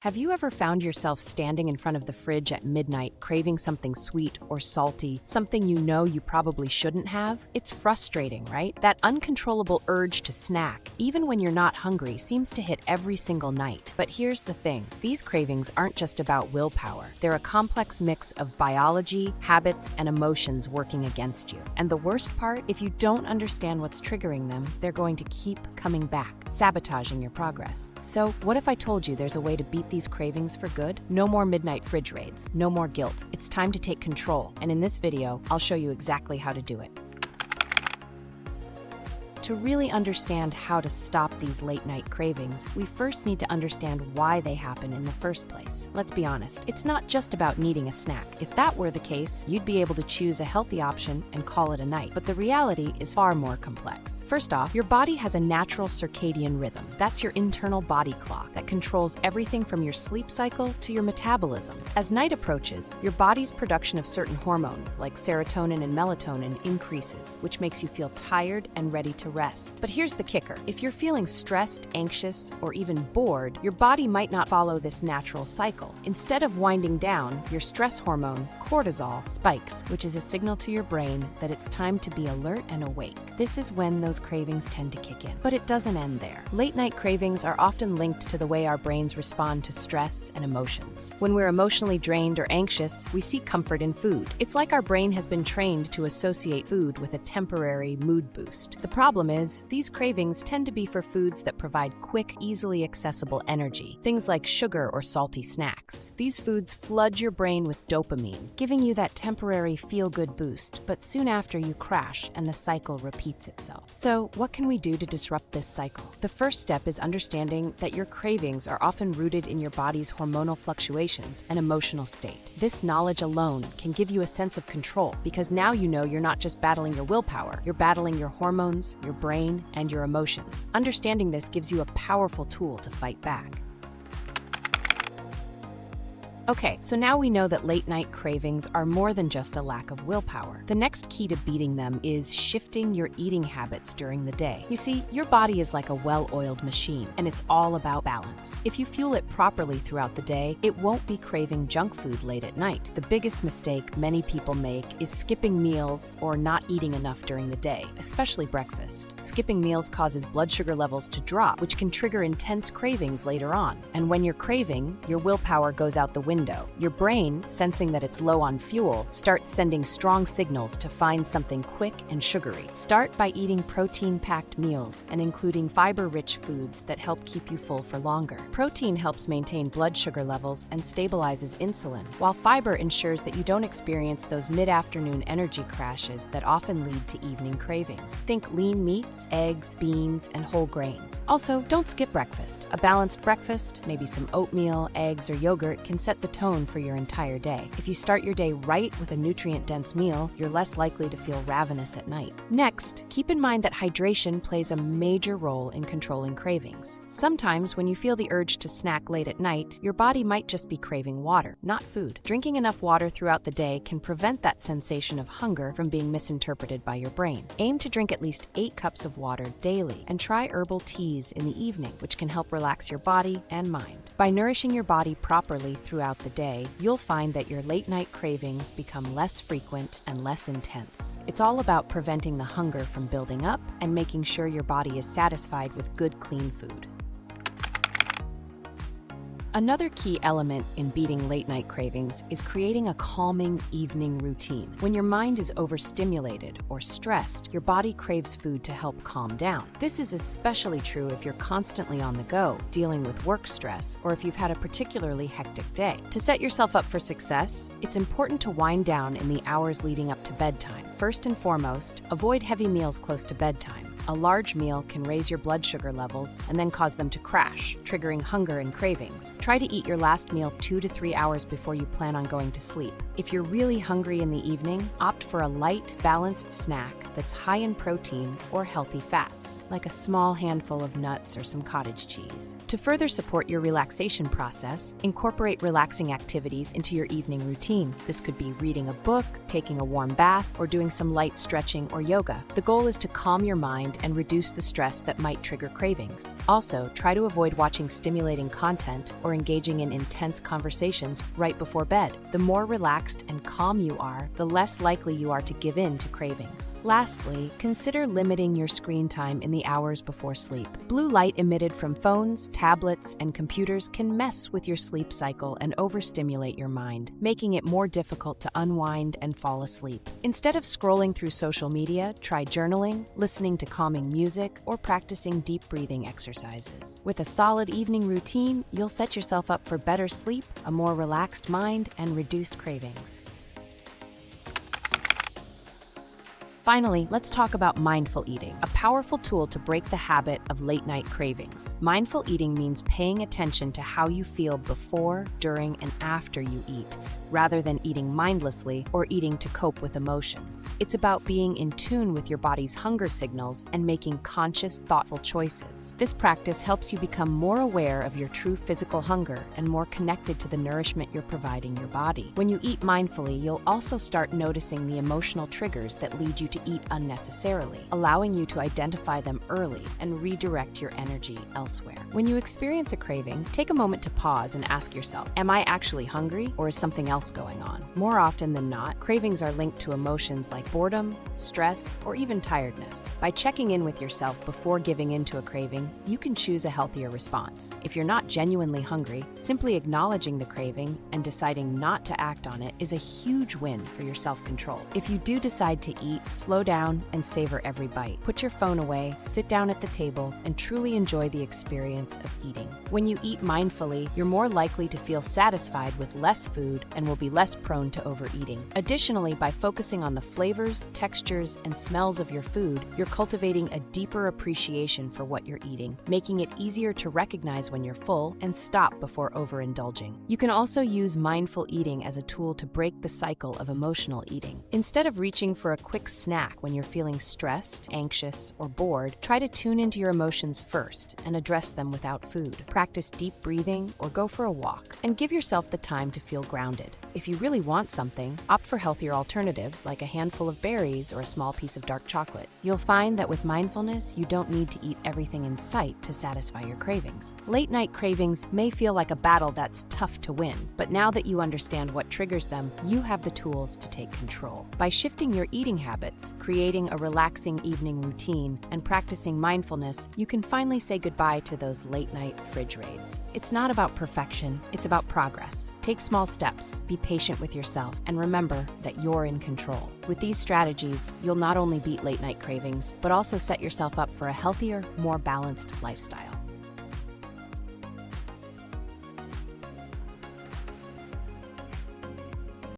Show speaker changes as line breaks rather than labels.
Have you ever found yourself standing in front of the fridge at midnight, craving something sweet or salty, something you know you probably shouldn't have? It's frustrating, right? That uncontrollable urge to snack, even when you're not hungry, seems to hit every single night. But here's the thing, these cravings aren't just about willpower. They're a complex mix of biology, habits, and emotions working against you. And the worst part, if you don't understand what's triggering them, they're going to keep coming back, sabotaging your progress. So what if I told you there's a way to beat these cravings for good? No more midnight fridge raids, no more guilt. It's time to take control, and in this video, I'll show you exactly how to do it. To really understand how to stop these late-night cravings, we first need to understand why they happen in the first place. Let's be honest, it's not just about needing a snack. If that were the case, you'd be able to choose a healthy option and call it a night. But the reality is far more complex. First off, your body has a natural circadian rhythm. That's your internal body clock that controls everything from your sleep cycle to your metabolism. As night approaches, your body's production of certain hormones, like serotonin and melatonin, increases, which makes you feel tired and ready to rest. But here's the kicker. If you're feeling stressed, anxious, or even bored, your body might not follow this natural cycle. Instead of winding down, your stress hormone, cortisol, spikes, which is a signal to your brain that it's time to be alert and awake. This is when those cravings tend to kick in. But it doesn't end there. Late-night cravings are often linked to the way our brains respond to stress and emotions. When we're emotionally drained or anxious, we seek comfort in food. It's like our brain has been trained to associate food with a temporary mood boost. The problem is, these cravings tend to be for foods that provide quick, easily accessible energy, things like sugar or salty snacks. These foods flood your brain with dopamine, giving you that temporary feel-good boost, but soon after you crash and the cycle repeats itself. So, what can we do to disrupt this cycle? The first step is understanding that your cravings are often rooted in your body's hormonal fluctuations and emotional state. This knowledge alone can give you a sense of control, because now you know you're not just battling your willpower, you're battling your hormones, your brain, and your emotions. Understanding this gives you a powerful tool to fight back. Okay, so now we know that late-night cravings are more than just a lack of willpower. The next key to beating them is shifting your eating habits during the day. You see, your body is like a well-oiled machine, and it's all about balance. If you fuel it properly throughout the day, it won't be craving junk food late at night. The biggest mistake many people make is skipping meals or not eating enough during the day, especially breakfast. Skipping meals causes blood sugar levels to drop, which can trigger intense cravings later on. And when you're craving, your willpower goes out the window. Your brain, sensing that it's low on fuel, starts sending strong signals to find something quick and sugary. Start by eating protein-packed meals and including fiber-rich foods that help keep you full for longer. Protein helps maintain blood sugar levels and stabilizes insulin, while fiber ensures that you don't experience those mid-afternoon energy crashes that often lead to evening cravings. Think lean meats, eggs, beans, and whole grains. Also, don't skip breakfast. A balanced breakfast, maybe some oatmeal, eggs, or yogurt, can set the tone for your entire day. If you start your day right with a nutrient-dense meal, you're less likely to feel ravenous at night. Next, keep in mind that hydration plays a major role in controlling cravings. Sometimes when you feel the urge to snack late at night, your body might just be craving water, not food. Drinking enough water throughout the day can prevent that sensation of hunger from being misinterpreted by your brain. Aim to drink at least 8 cups of water daily, and try herbal teas in the evening, which can help relax your body and mind. By nourishing your body properly throughout the day, you'll find that your late-night cravings become less frequent and less intense. It's all about preventing the hunger from building up and making sure your body is satisfied with good, clean food. Another key element in beating late-night cravings is creating a calming evening routine. When your mind is overstimulated or stressed, your body craves food to help calm down. This is especially true if you're constantly on the go, dealing with work stress, or if you've had a particularly hectic day. To set yourself up for success, it's important to wind down in the hours leading up to bedtime. First and foremost, avoid heavy meals close to bedtime. A large meal can raise your blood sugar levels and then cause them to crash, triggering hunger and cravings. Try to eat your last meal 2 to 3 hours before you plan on going to sleep. If you're really hungry in the evening, opt for a light, balanced snack that's high in protein or healthy fats, like a small handful of nuts or some cottage cheese. To further support your relaxation process, incorporate relaxing activities into your evening routine. This could be reading a book, taking a warm bath, or doing some light stretching or yoga. The goal is to calm your mind and reduce the stress that might trigger cravings. Also, try to avoid watching stimulating content or or engaging in intense conversations right before bed. The more relaxed and calm you are, the less likely you are to give in to cravings. Lastly, consider limiting your screen time in the hours before sleep. Blue light emitted from phones, tablets, and computers can mess with your sleep cycle and overstimulate your mind, making it more difficult to unwind and fall asleep. Instead of scrolling through social media, try journaling, listening to calming music, or practicing deep breathing exercises. With a solid evening routine, you'll set yourself up for better sleep, a more relaxed mind, and reduced cravings. Finally, let's talk about mindful eating, a powerful tool to break the habit of late-night cravings. Mindful eating means paying attention to how you feel before, during, and after you eat, rather than eating mindlessly or eating to cope with emotions. It's about being in tune with your body's hunger signals and making conscious, thoughtful choices. This practice helps you become more aware of your true physical hunger and more connected to the nourishment you're providing your body. When you eat mindfully, you'll also start noticing the emotional triggers that lead you to eat unnecessarily, allowing you to identify them early and redirect your energy elsewhere. When you experience a craving, take a moment to pause and ask yourself, am I actually hungry, or is something else going on? More often than not, cravings are linked to emotions like boredom, stress, or even tiredness. By checking in with yourself before giving in to a craving, you can choose a healthier response. If you're not genuinely hungry, simply acknowledging the craving and deciding not to act on it is a huge win for your self-control. If you do decide to eat, slow down and savor every bite. Put your phone away, sit down at the table, and truly enjoy the experience of eating. When you eat mindfully, you're more likely to feel satisfied with less food and will be less prone to overeating. Additionally, by focusing on the flavors, textures, and smells of your food, you're cultivating a deeper appreciation for what you're eating, making it easier to recognize when you're full and stop before overindulging. You can also use mindful eating as a tool to break the cycle of emotional eating. Instead of reaching for a quick snack when you're feeling stressed, anxious, or bored, try to tune into your emotions first and address them without food. Practice deep breathing or go for a walk, and give yourself the time to feel grounded. If you really want something, opt for healthier alternatives like a handful of berries or a small piece of dark chocolate. You'll find that with mindfulness, you don't need to eat everything in sight to satisfy your cravings. Late-night cravings may feel like a battle that's tough to win, but now that you understand what triggers them, you have the tools to take control. By shifting your eating habits, creating a relaxing evening routine, and practicing mindfulness, you can finally say goodbye to those late-night fridge raids. It's not about perfection, it's about progress. Take small steps, be patient with yourself, and remember that you're in control. With these strategies, you'll not only beat late-night cravings, but also set yourself up for a healthier, more balanced lifestyle.